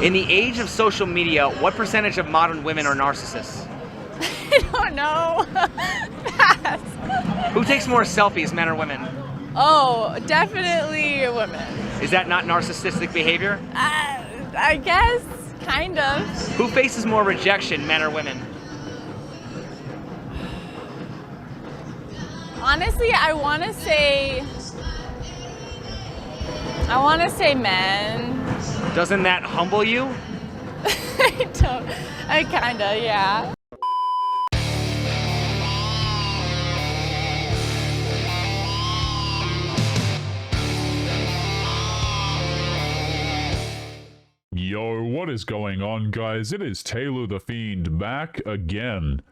In the age of social media, what percentage of modern women are narcissists? I don't know. Pass. Who takes more selfies, men or women? Oh, definitely women. Is that not narcissistic behavior? I guess, kind of. Who faces more rejection, men or women? Honestly, I want to say men. Doesn't that humble you? I kinda, yeah. Yo, what is going on, guys? It is Taylor The Fiend back again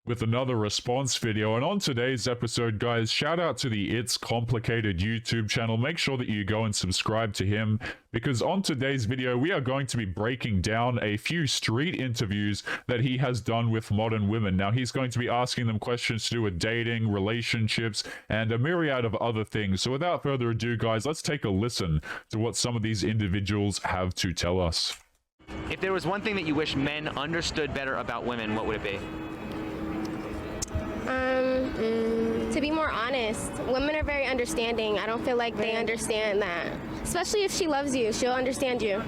with another response video. And on today's episode, guys, shout out to the It's Complicated YouTube channel. Make sure that you go and subscribe to him, because on today's video, we are going to be breaking down a few street interviews that he has done with modern women. Now, he's going to be asking them questions to do with dating, relationships, and a myriad of other things. So without further ado, guys, let's take a listen to what some of these individuals have to tell us. If there was one thing that you wish men understood better about women, what would it be? To be more honest. Women are very understanding. I don't feel like they understand that. Especially if she loves you, she'll understand you.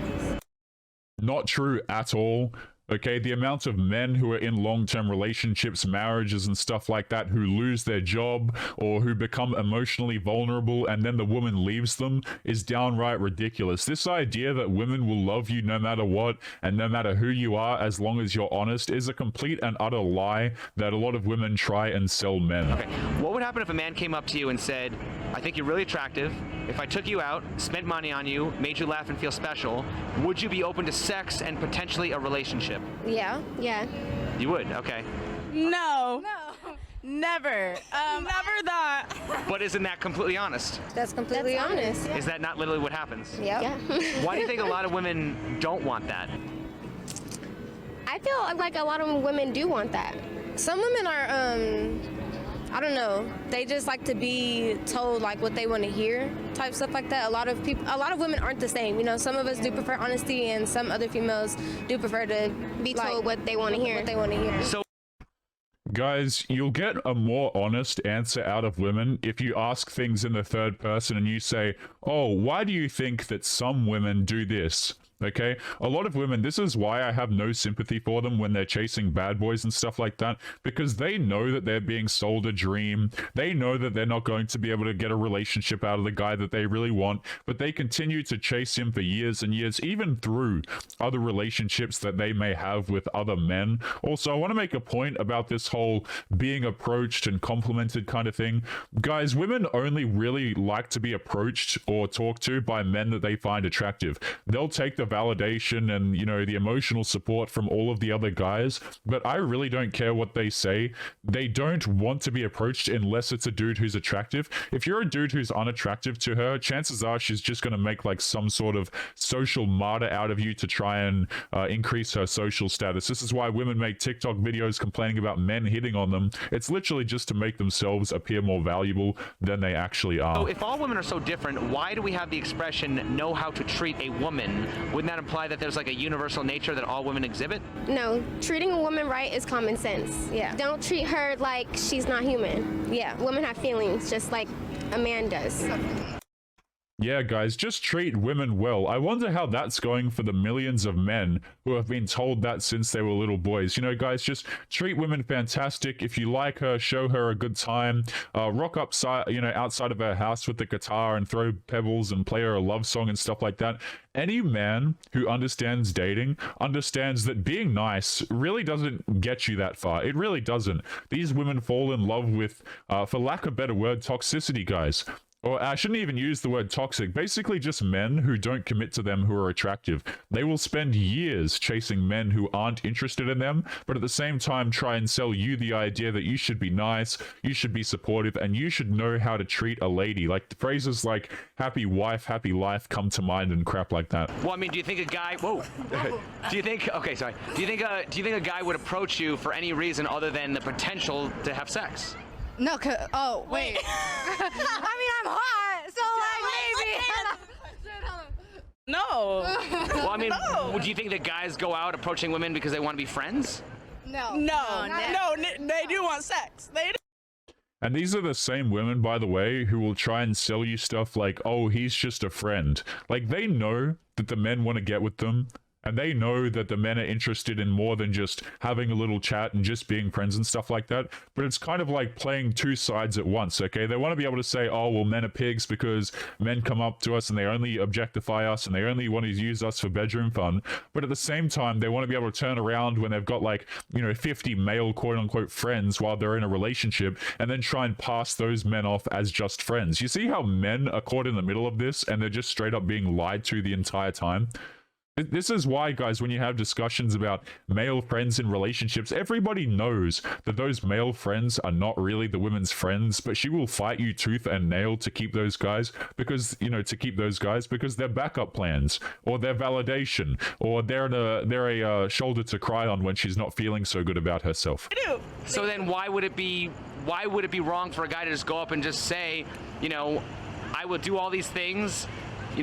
Not true at all. Okay, the amount of men who are in long-term relationships, marriages and stuff like that, who lose their job or who become emotionally vulnerable and then the woman leaves them is downright ridiculous. This idea that women will love you no matter what and no matter who you are as long as you're honest is a complete and utter lie that a lot of women try and sell men. Okay, what would happen if a man came up to you and said, I think you're really attractive. If I took you out, spent money on you, made you laugh and feel special, would you be open to sex and potentially a relationship? Yeah. You would, okay. No. Never. Never that. But isn't that completely honest? That's completely honest. Is that not literally what happens? Yep. Yeah. Why do you think a lot of women don't want that? I feel like a lot of women do want that. Some women are, I don't know, they just like to be told like what they want to hear, type stuff like that. A lot of women aren't the same. You know, some of us do prefer honesty and some other females do prefer to be told what they want to hear. So Guys, you'll get a more honest answer out of women if you ask things in the third person and you say, oh, why do you think that some women do this? Okay, a lot of women, this is why I have no sympathy for them when they're chasing bad boys and stuff like that, because they know that they're being sold a dream. They know that they're not going to be able to get a relationship out of the guy that they really want, but they continue to chase him for years and years, even through other relationships that they may have with other men. Also, I want to make a point about this whole being approached and complimented kind of thing. Guys, women only really like to be approached or talked to by men that they find attractive. They'll take the validation and, you know, the emotional support from all of the other guys, but I really don't care what they say. They don't want to be approached unless it's a dude who's attractive. If you're a dude who's unattractive to her, chances are she's just going to make like some sort of social martyr out of you to try and increase her social status. This is why women make TikTok videos complaining about men hitting on them. It's literally just to make themselves appear more valuable than they actually are. So if all women are so different, why do we have the expression know how to treat a woman? Wouldn't that imply that there's like a universal nature that all women exhibit? No, treating a woman right is common sense. Yeah. Don't treat her like she's not human. Yeah, women have feelings just like a man does. Yeah, guys, just treat women well. I wonder how that's going for the millions of men who have been told that since they were little boys. You know, guys, just treat women fantastic. If you like her, show her a good time. Rock up, outside of her house with the guitar and throw pebbles and play her a love song and stuff like that. Any man who understands dating understands that being nice really doesn't get you that far. It really doesn't. These women fall in love with, for lack of a better word, toxicity, guys. Or I shouldn't even use the word toxic. Basically just men who don't commit to them who are attractive. They will spend years chasing men who aren't interested in them, but at the same time try and sell you the idea that you should be nice, you should be supportive, and you should know how to treat a lady. Like phrases like happy wife, happy life come to mind and crap like that. Well, I mean, do you think a guy, do you think a guy would approach you for any reason other than the potential to have sex? No, oh, wait. I mean, I'm hot, so like maybe. No. Well, I mean, would you think that guys go out approaching women because they want to be friends? No, they do want sex. They do. And these are the same women, by the way, who will try and sell you stuff like, oh, he's just a friend. Like, they know that the men want to get with them, and they know that the men are interested in more than just having a little chat and just being friends and stuff like that. But it's kind of like playing two sides at once, okay? They want to be able to say, oh, well, men are pigs because men come up to us and they only objectify us and they only want to use us for bedroom fun. But at the same time, they want to be able to turn around when they've got, like, 50 male quote-unquote friends while they're in a relationship and then try and pass those men off as just friends. You see how men are caught in the middle of this and they're just straight up being lied to the entire time? This is why, guys, when you have discussions about male friends in relationships, everybody knows that those male friends are not really the women's friends, but she will fight you tooth and nail to keep those guys because, because they're backup plans or they're validation or they're a shoulder to cry on when she's not feeling so good about herself. So then why would it be wrong for a guy to just go up and just say, I will do all these things, I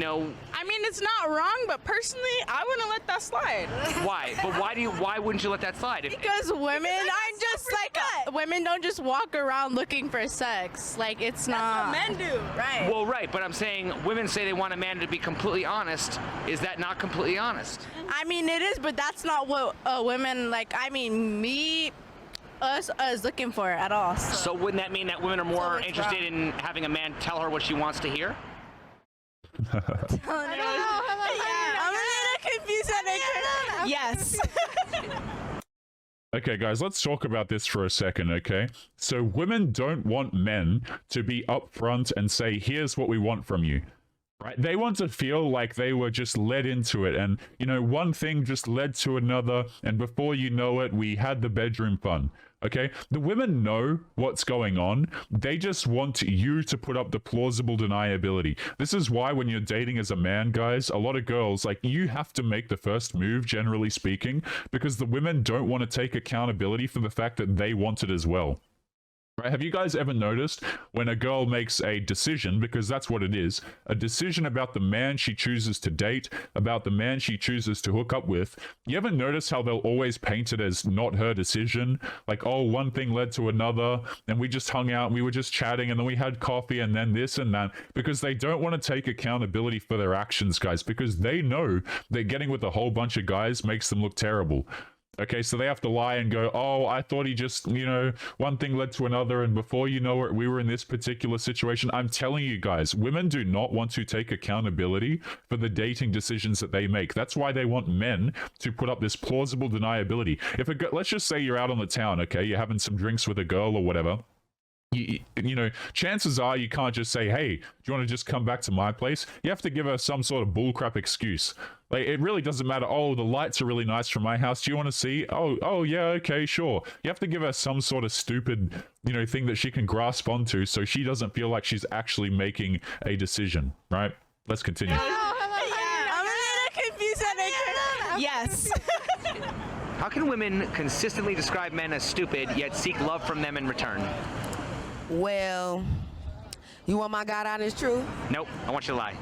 mean, it's not wrong, but personally, I wouldn't let that slide. Why? But why wouldn't you let that slide? Because women aren't just women don't just walk around looking for sex. Like, it's not. That's what men do, right? Well, right, but I'm saying women say they want a man to be completely honest. Is that not completely honest? I mean, it is, but that's not what women us looking for at all. So wouldn't that mean that women are more interested in having a man tell her what she wants to hear? I'm a little confused on it. Yes. Okay, guys, let's talk about this for a second, okay? So women don't want men to be upfront and say, here's what we want from you. Right? They want to feel like they were just led into it and, one thing just led to another and before you know it, we had the bedroom fun. Okay? The women know what's going on. They just want you to put up the plausible deniability. This is why when you're dating as a man, guys, a lot of girls, you have to make the first move, generally speaking, because the women don't want to take accountability for the fact that they want it as well. Right? Have you guys ever noticed when a girl makes a decision, because that's what it is, a decision about the man she chooses to date, about the man she chooses to hook up with, you ever notice how they'll always paint it as not her decision? Like, oh, one thing led to another, and we just hung out, and we were just chatting, and then we had coffee, and then this and that, because they don't want to take accountability for their actions, guys, because they know that getting with a whole bunch of guys makes them look terrible. Okay, so they have to lie and go, oh, I thought he just, one thing led to another, and before you know it, we were in this particular situation. I'm telling you guys, women do not want to take accountability for the dating decisions that they make. That's why they want men to put up this plausible deniability. Let's just say you're out on the town, okay, you're having some drinks with a girl or whatever. Chances are you can't just say, hey, do you want to just come back to my place? You have to give her some sort of bullcrap excuse. Like, it really doesn't matter. Oh, the lights are really nice from my house. Do you want to see? Oh, yeah, okay, sure. You have to give her some sort of stupid, thing that she can grasp onto so she doesn't feel like she's actually making a decision, right? Let's continue. I'm a little confused on it. Yes. How can women consistently describe men as stupid yet seek love from them in return? Well, you want my God honest truth? Nope, I want you to lie.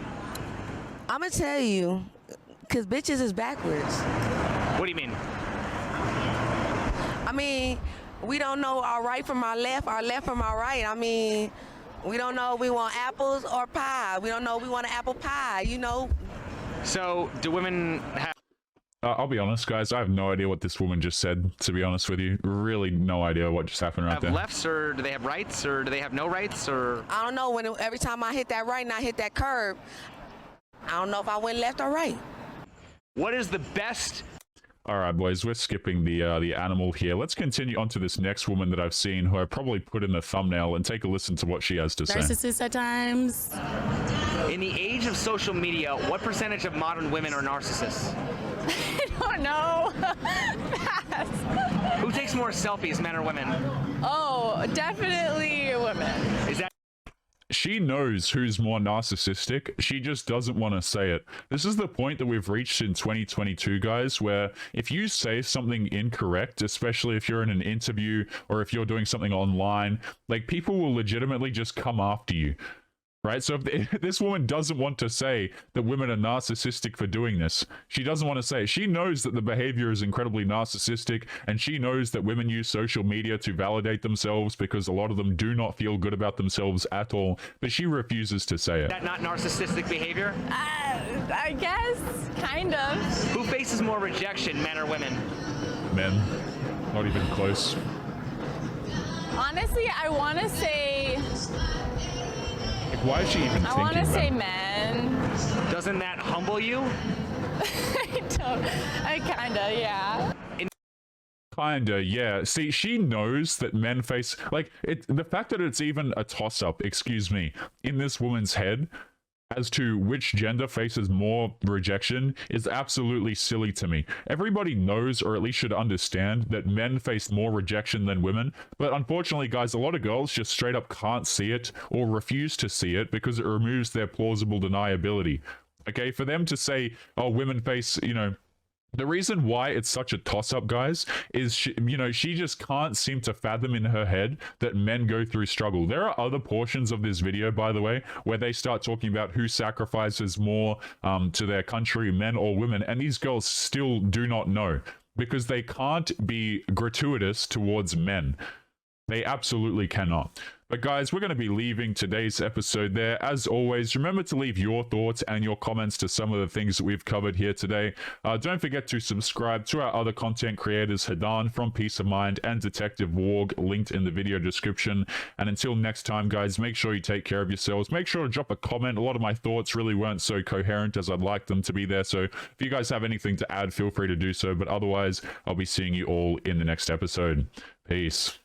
I'm going to tell you, because bitches is backwards. What do you mean? I mean, we don't know our right from our left from our right. I mean, we don't know if we want apples or pie. We don't know if we want an apple pie, So, do women have... I'll be honest, guys. I have no idea what this woman just said, to be honest with you. Really no idea what just happened right there. lefts, or do they have rights, or do they have no rights, or... I don't know. Every time I hit that right and I hit that curb, I don't know if I went left or right. What is the best... All right, boys, we're skipping the animal here. Let's continue on to this next woman that I've seen, who I probably put in the thumbnail, and take a listen to what she has to say. Narcissists at times. In the age of social media, what percentage of modern women are narcissists? I don't know. Who takes more selfies, men or women? Oh, definitely women. Is that... She knows who's more narcissistic. She just doesn't want to say it. This is the point that we've reached in 2022, guys, where if you say something incorrect, especially if you're in an interview or if you're doing something online, people will legitimately just come after you. right? So if this woman doesn't want to say that women are narcissistic for doing this, she doesn't want to say it. She knows that the behavior is incredibly narcissistic, and she knows that women use social media to validate themselves because a lot of them do not feel good about themselves at all, but she refuses to say it. That not narcissistic behavior? I guess, kind of. Who faces more rejection, men or women? Men. Not even close. Honestly, I want to say... Like, why is she even thinking I want to say that? men. Doesn't that humble you? I kinda, yeah. Kinda, yeah. See, she knows that men face, like, the fact that it's even a toss-up, excuse me, in this woman's head as to which gender faces more rejection is absolutely silly to me. Everybody knows, or at least should understand, that men face more rejection than women, but unfortunately, guys, a lot of girls just straight up can't see it or refuse to see it because it removes their plausible deniability. Okay, for them to say, oh, women face, you know, the reason why it's such a toss-up, guys, is she just can't seem to fathom in her head that men go through struggle. There are other portions of this video, by the way, where they start talking about who sacrifices more to their country, men or women, and these girls still do not know because they can't be gratuitous towards men. They absolutely cannot. But guys, we're going to be leaving today's episode there. As always, remember to leave your thoughts and your comments to some of the things that we've covered here today. Don't forget to subscribe to our other content creators, Hidan from Peace of Mind and Detective Warg, linked in the video description. And until next time, guys, make sure you take care of yourselves. Make sure to drop a comment. A lot of my thoughts really weren't so coherent as I'd like them to be there. So if you guys have anything to add, feel free to do so. But otherwise, I'll be seeing you all in the next episode. Peace.